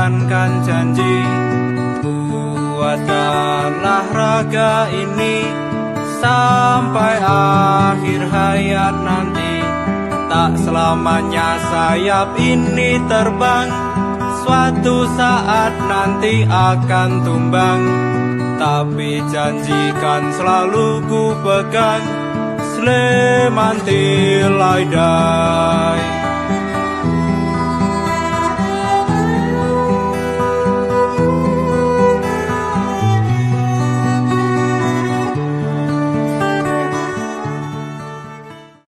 tekankan janji. Buatkanlah raga ini sampai akhir hayat nanti. Tak selamanya sayap ini terbang, suatu saat nanti akan tumbang. Tapi janjikan selalu ku pegang, Sleman till I die.